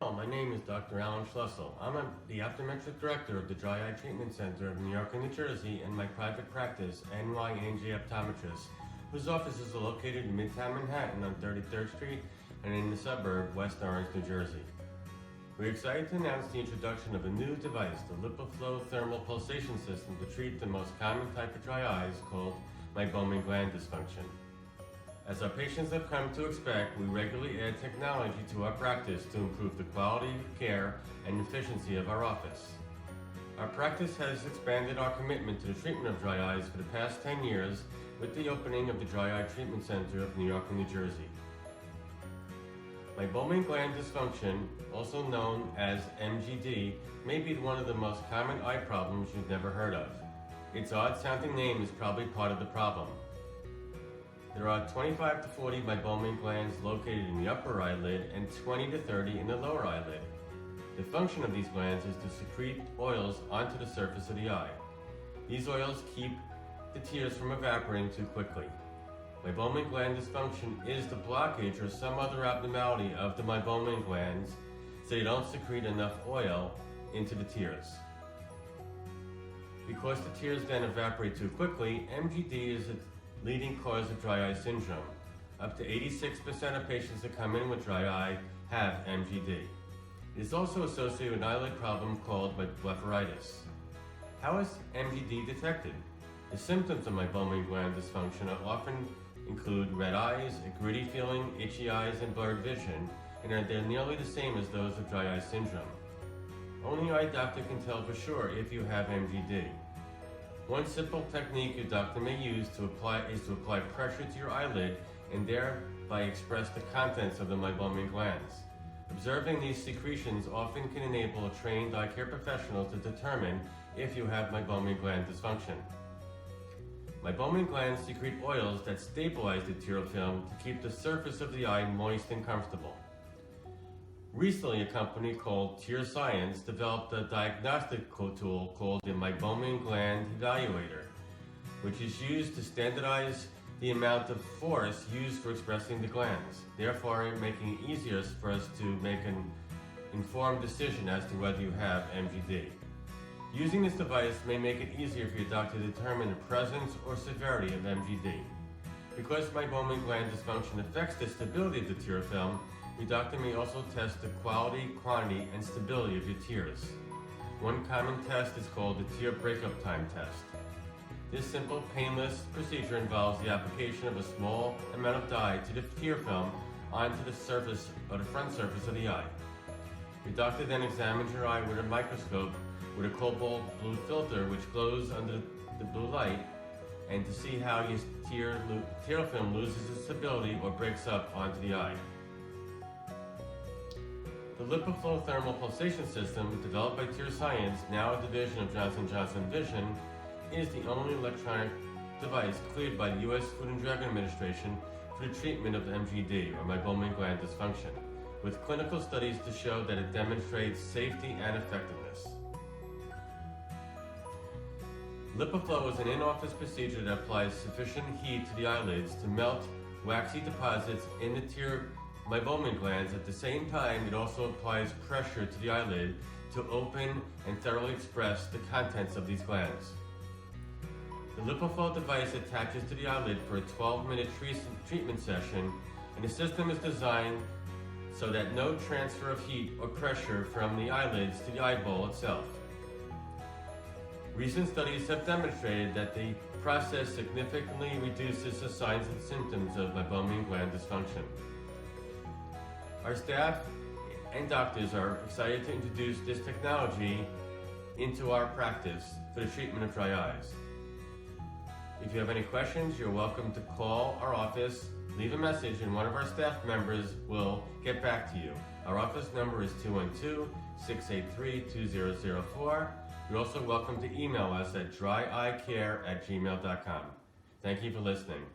Hello, my name is Dr. Alan Schlussel. I'm the Optometric Director of the Dry Eye Treatment Center of New York and New Jersey and my private practice, NYNJ Optometrists, whose offices are located in Midtown Manhattan on 33rd Street and in the suburb West Orange, New Jersey. We're excited to announce the introduction of a new device, the Lipiflow Thermal Pulsation System, to treat the most common type of dry eyes called meibomian gland dysfunction. As our patients have come to expect, we regularly add technology to our practice to improve the quality of care and efficiency of our office. Our practice has expanded our commitment to the treatment of dry eyes for the past 10 years with the opening of the Dry Eye Treatment Center of New York and New Jersey. Meibomian gland dysfunction, also known as MGD, may be one of the most common eye problems you've never heard of. Its odd-sounding name is probably part of the problem. There are 25 to 40 meibomian glands located in the upper eyelid and 20 to 30 in the lower eyelid. The function of these glands is to secrete oils onto the surface of the eye. These oils keep the tears from evaporating too quickly. Meibomian gland dysfunction is the blockage or some other abnormality of the meibomian glands so they don't secrete enough oil into the tears. Because the tears then evaporate too quickly, MGD is a leading cause of dry eye syndrome. Up to 86% of patients that come in with dry eye have MGD. It is also associated with an eyelid problem called blepharitis. How is MGD detected? The symptoms of meibomian gland dysfunction often include red eyes, a gritty feeling, itchy eyes, and blurred vision, and they're nearly the same as those of dry eye syndrome. Only your eye doctor can tell for sure if you have MGD. One simple technique your doctor may use is to apply pressure to your eyelid and thereby express the contents of the meibomian glands. Observing these secretions often can enable a trained eye care professional to determine if you have meibomian gland dysfunction. Meibomian glands secrete oils that stabilize the tear film to keep the surface of the eye moist and comfortable. Recently, a company called Tear Science developed a diagnostic tool called the Meibomian Gland Evaluator, which is used to standardize the amount of force used for expressing the glands, therefore making it easier for us to make an informed decision as to whether you have MGD. Using this device may make it easier for your doctor to determine the presence or severity of MGD. Because meibomian gland dysfunction affects the stability of the tear film, your doctor may also test the quality, quantity, and stability of your tears. One common test is called the tear breakup time test. This simple, painless procedure involves the application of a small amount of dye to the tear film onto the surface or the front surface of the eye. Your doctor then examines your eye with a microscope with a cobalt blue filter which glows under the blue light and to see how your tear film loses its stability or breaks up onto the eye. The Lipiflow Thermal Pulsation System, developed by Tear Science, now a division of Johnson & Johnson Vision, is the only electronic device cleared by the U.S. Food and Drug Administration for the treatment of MGD, or meibomian gland dysfunction, with clinical studies to show that it demonstrates safety and effectiveness. Lipiflow is an in-office procedure that applies sufficient heat to the eyelids to melt waxy deposits in the tear meibomian glands. At the same time, it also applies pressure to the eyelid to open and thoroughly express the contents of these glands. The Lipiflow device attaches to the eyelid for a 12-minute treatment session, and the system is designed so that no transfer of heat or pressure from the eyelids to the eyeball itself. Recent studies have demonstrated that the process significantly reduces the signs and symptoms of meibomian gland dysfunction. Our staff and doctors are excited to introduce this technology into our practice for the treatment of dry eyes. If you have any questions, you're welcome to call our office, leave a message, and one of our staff members will get back to you. Our office number is 212-683-2004. You're also welcome to email us at dryeyecare@gmail.com. Thank you for listening.